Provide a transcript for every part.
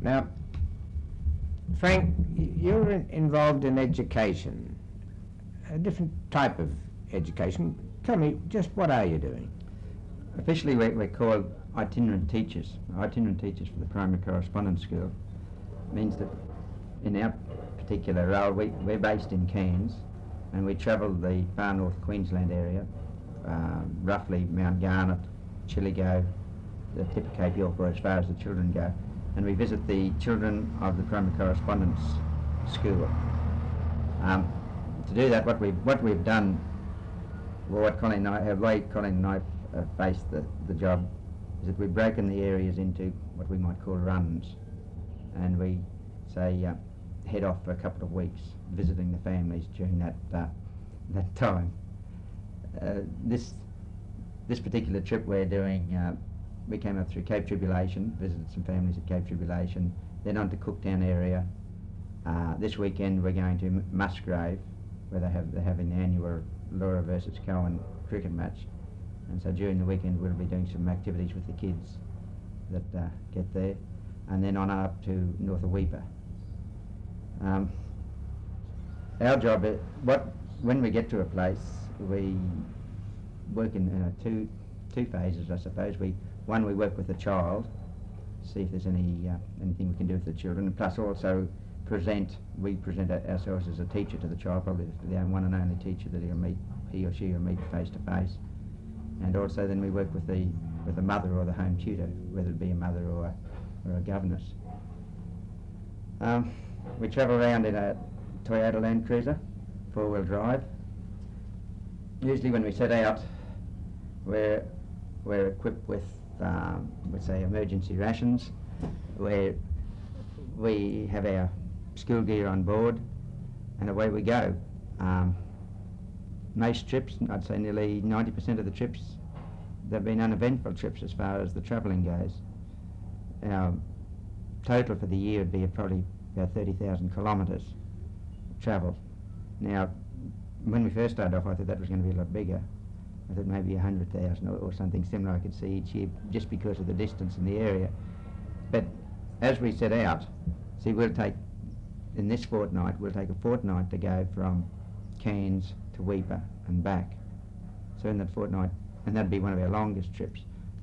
Now, Frank, you're involved in education, a different type of education. Tell me, just what are you doing? Officially we're called itinerant teachers for the primary correspondence school. Means that in our particular role we're based in Cairns and we travel the far north Queensland area, roughly Mount Garnet, Chillagoe, the tip of Cape York, or as far as the children go, and we visit the children of the primary correspondence school. To do that, what we've done, well, what Colin and I have faced the job, is that we've broken the areas into what we might call runs, and we say head off for a couple of weeks visiting the families during that time. This particular trip we're doing, we came up through Cape Tribulation, visited some families at Cape Tribulation, then on to Cooktown area. This weekend we're going to Musgrave, where they're having the annual Laura versus Cowan cricket match, and so during the weekend we'll be doing some activities with the kids that get there, and then on up to north of Weipa. Our job is, when we get to a place, we work in two phases, I suppose. We work with the child, see if there's anything we can do with the children, and plus also we present ourselves as a teacher to the child, probably the one and only teacher that he or she will meet face to face. And also then we work with the mother or the home tutor, whether it be a mother or a governess. We travel around in a Toyota Land Cruiser, 4-wheel drive. Usually when we set out, we're equipped with, let's say, emergency rations, where we have our school gear on board, and away we go. Most trips, I'd say nearly 90% of the trips, they've been uneventful trips as far as the travelling goes. Our total for the year would be probably about 30,000 kilometres travelled. Now, when we first started off, I thought that was going to be a lot bigger. I thought maybe 100,000 or something similar I could see each year, just because of the distance in the area. But as we set out, in this fortnight, we'll take a fortnight to go from Cairns to Weipa and back. So in that fortnight, and that'd be one of our longest trips.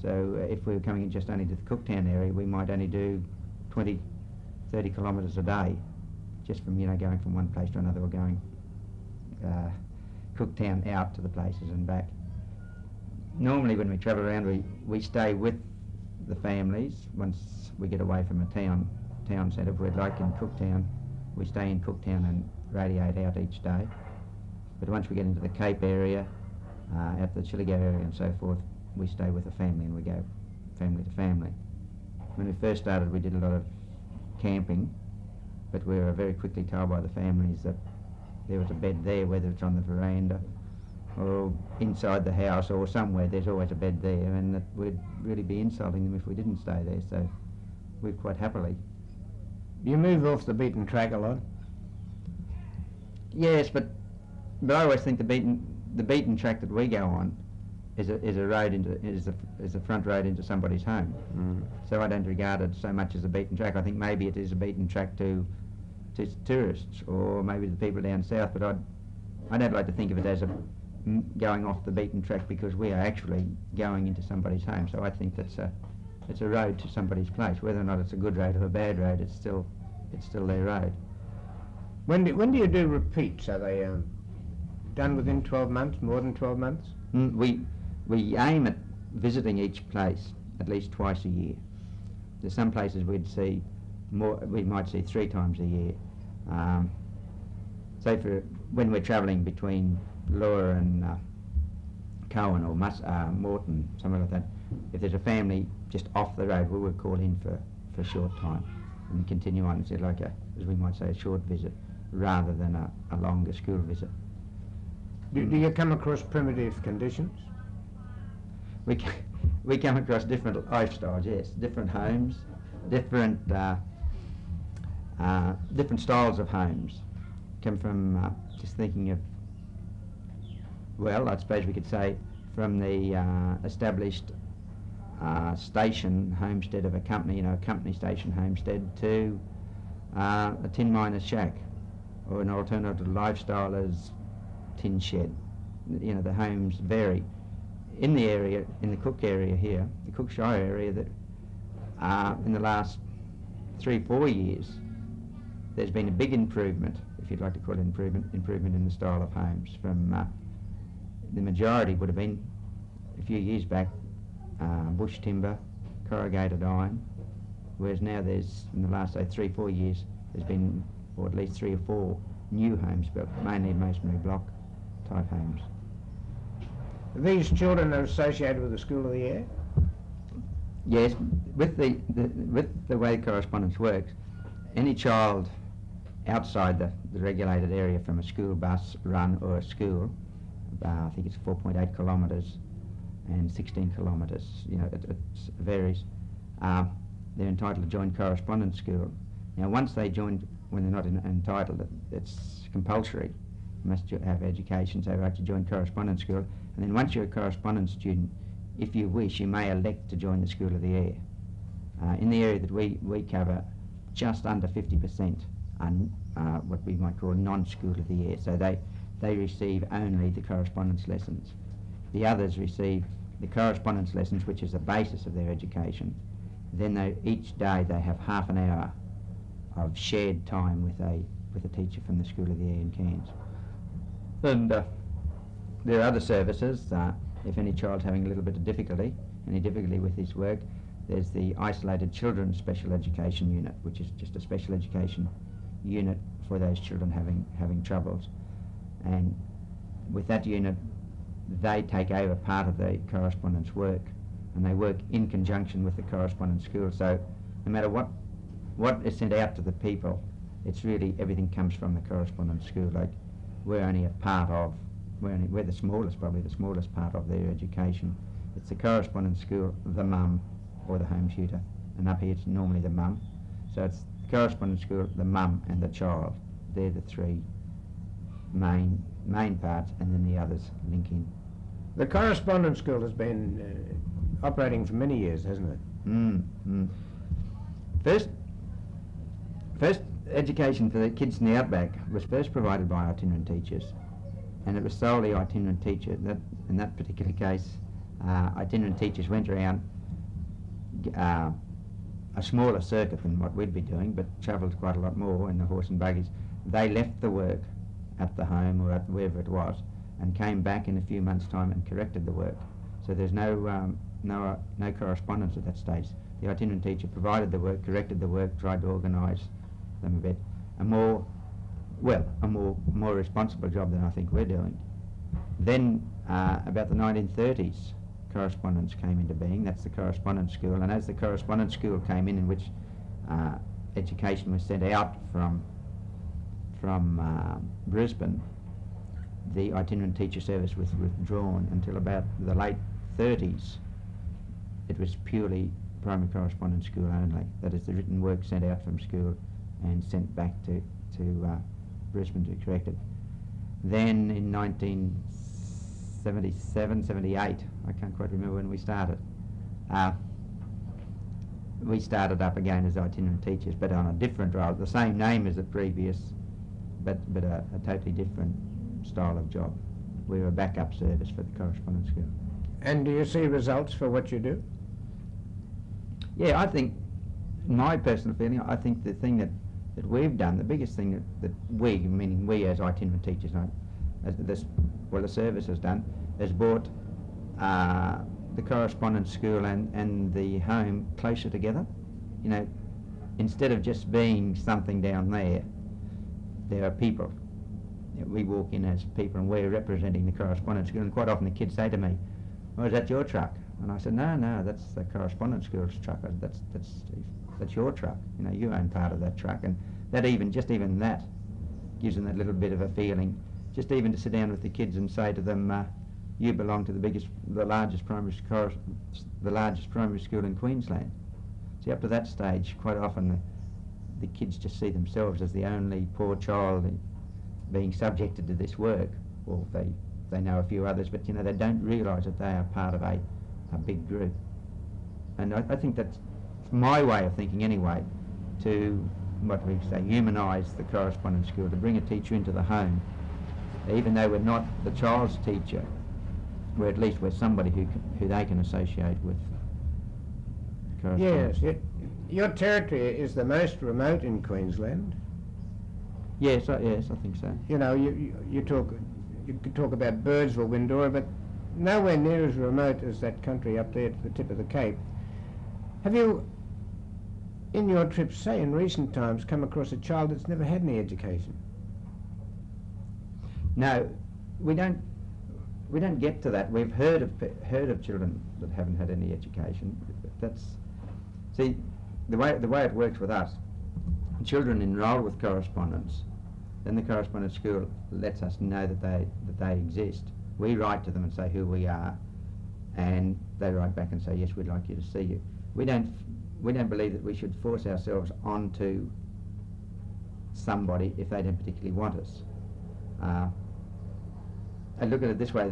So if we were coming in just only to the Cooktown area, we might only do 20, 30 kilometres a day, just from, going from one place to another, or going Cooktown out to the places and back. Normally when we travel around, we stay with the families. Once we get away from a town centre, we're like in Cooktown, we stay in Cooktown and radiate out each day. But once we get into the Cape area, out the Chillagoe area and so forth, we stay with the family and we go family to family. When we first started, we did a lot of camping, but we were very quickly told by the families that there was a bed there, whether it's on the veranda or inside the house or somewhere, there's always a bed there, and that we'd really be insulting them if we didn't stay there, so we've quite happily. Do you move off the beaten track a lot? Yes, but I always think the beaten track that we go on is a front road into somebody's home. So I don't regard it so much as a beaten track. I think maybe it is a beaten track to tourists, or maybe the people down south, but I don't like to think of it as going off the beaten track, because we are actually going into somebody's home. So I think it's a road to somebody's place. Whether or not it's a good road or a bad road, it's still their road. When do you do repeats? Are they done within 12 months, more than 12 months? We aim at visiting each place at least twice a year. There's some places we'd see more. We might see 3 times a year. Say for when we're travelling between Laura and Cowan or Moreton, something like that. If there's a family just off the road, we would call in for a short time and continue on. It's like as we might say, a short visit rather than a longer school visit. Do you come across primitive conditions? We come across different lifestyles, yes, different homes, different styles of homes. Come from just thinking of, well, I suppose we could say from the established station homestead of a company, a company station homestead, to a tin miner's shack, or an alternative lifestyle as tin shed. The homes vary. In the area, in the Cook area here, the Cook Shire area, that in the last 3-4 years, there's been a big improvement, if you'd like to call it improvement in the style of homes. From the majority would have been, a few years back, bush timber, corrugated iron, whereas now there's, in the last, say, 3-4 years, there's been, or at least 3 or 4 new homes built, mainly masonry block type homes. These children are associated with the School of the Air? Yes, with the way correspondence works, any child outside the regulated area from a school bus run or a school, I think it's 4.8 kilometres and 16 kilometres, it varies, they're entitled to join correspondence school. Now once they join, when they're not entitled, it's compulsory. You must have education, so you have to join correspondence school. And then once you're a correspondence student, if you wish, you may elect to join the School of the Air. In the area that we cover, just under 50% are what we might call non-School of the Air. So they receive only the correspondence lessons. The others receive the correspondence lessons, which is the basis of their education. Then each day they have half an hour of shared time with a teacher from the School of the Air in Cairns. And there are other services. If any child's having a little bit of difficulty with his work, there's the Isolated Children's Special Education Unit, which is just a special education unit for those children having troubles. And with that unit, they take over part of the correspondence work, and they work in conjunction with the correspondence school. So no matter what is sent out to the people, it's really everything comes from the correspondence school. Like, we're only a part of, we're the smallest, probably the smallest part of their education. It's the correspondence school, the mum, or the home tutor, and up here it's normally the mum. So it's the correspondence school, the mum and the child. They're the 3 main parts, and then the others link in. The correspondence school has been operating for many years, hasn't it? First education for the kids in the outback was first provided by itinerant teachers, and it was solely itinerant teachers. In that particular case, itinerant teachers went around a smaller circuit than what we'd be doing, but travelled quite a lot more in the horse and buggies. They left the work at the home or at wherever it was, and came back in a few months' time and corrected the work. So there's no correspondence at that stage. The itinerant teacher provided the work, corrected the work, tried to organise them a bit. A more responsible job than I think we're doing. Then about the 1930s, correspondence came into being. That's the correspondence school, and as the correspondence school came in which education was sent out from Brisbane, the itinerant teacher service was withdrawn until about the late 30s. It was purely primary correspondence school only. That is, the written work sent out from school and sent back to Brisbane to correct it. Then in 1977, 78, I can't quite remember when we started up again as itinerant teachers, but on a different role, the same name as the previous, but a totally different style of job. We were a backup service for the correspondence school. And do you see results for what you do? Yeah, I think, my personal feeling, I think the thing that we've done, the biggest thing that we, meaning we as itinerant teachers, the service has done, has brought the correspondence school and the home closer together. Instead of just being something down there are people. We walk in as people, and we're representing the correspondence school, and quite often the kids say to me, "Oh, is that your truck?" And I said, no, that's the correspondence school's truck. That's your truck. You own part of that truck, and that just even that gives them that little bit of a feeling. Just even to sit down with the kids and say to them, "You belong to the largest primary school in Queensland." See, up to that stage, quite often the kids just see themselves as the only poor child being subjected to this work, or they know a few others, but they don't realise that they are part of a big group. And I think that's my way of thinking anyway, to what we say, humanise the correspondence school, to bring a teacher into the home, even though we're not the child's teacher, we're at least we're somebody who they can associate with. Yes, your territory is the most remote in Queensland. Yes, yes, I think so. You know, you could talk about Birdsville, Windora, but nowhere near as remote as that country up there at the tip of the Cape. Have you, in your trips, say in recent times, come across a child that's never had any education? No, we don't get to that. We've heard of children that haven't had any education. That's, see, the way it works with us. Children enrol with correspondence, then the correspondence school lets us know that they exist. We write to them and say who we are, and they write back and say, yes, we'd like you to see you. We don't believe that we should force ourselves onto somebody if they don't particularly want us. I look at it this way,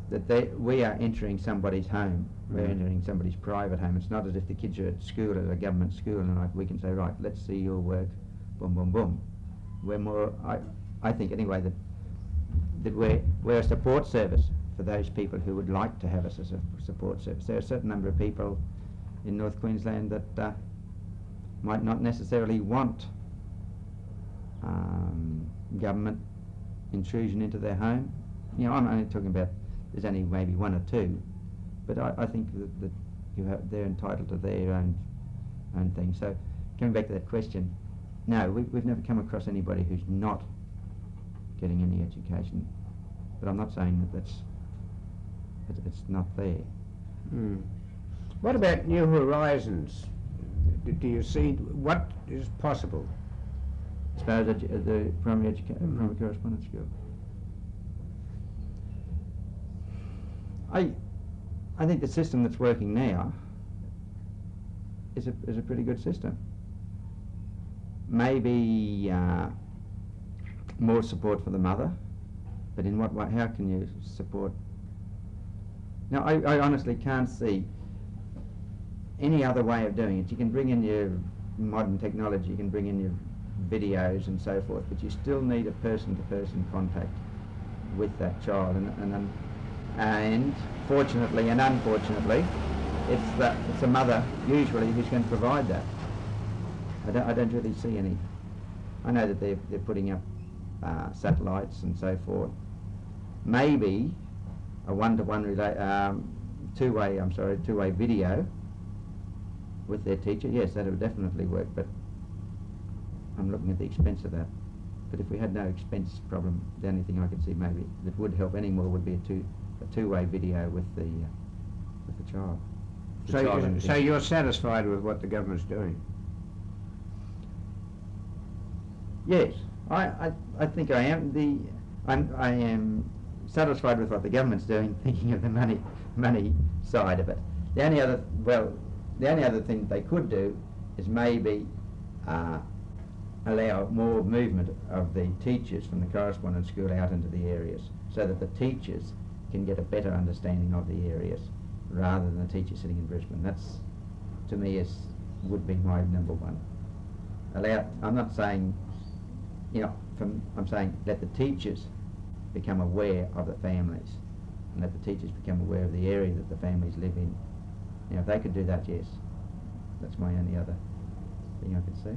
that we are entering somebody's home, we're entering somebody's private home. It's not as if the kids are at school, at a government school, and we can say, right, let's see your work, boom, boom, boom. We're more, I think anyway, that we're a support service for those people who would like to have us as a support service. There are a certain number of people in North Queensland that might not necessarily want government intrusion into their home. You know, I'm only talking about, there's only maybe one or two, but I think that they're entitled to their own thing. So coming back to that question, no, we've never come across anybody who's not getting any education, but I'm not saying that it's not there. What about New Horizons? Do you see what is possible? As far as the primary correspondence school, I think the system that's working now is a pretty good system. Maybe more support for the mother, but in what way? How can you support? Now, I honestly can't see any other way of doing it. You can bring in your modern technology, you can bring in your videos and so forth, but you still need a person-to-person contact with that child, and fortunately and unfortunately, it's a mother usually who's going to provide that. I don't really see any. I know that they're putting up satellites and so forth. Maybe a one-to-one two-way video with their teacher. Yes, that would definitely work, but I'm looking at the expense of that. But if we had no expense problem, the only thing I could see maybe that would help any more would be a two-way video with the child. So you're satisfied with what the government's doing? Yes, I think I am. I am satisfied with what the government's doing, thinking of the money side of it. The only other thing they could do is maybe allow more movement of the teachers from the correspondence school out into the areas, so that the teachers can get a better understanding of the areas, rather than the teacher sitting in Brisbane. That's, to me, would be my number one. I'm not saying, I'm saying let the teachers become aware of the families, and let the teachers become aware of the area that the families live in. If they could do that, yes, that's my only other thing I could say.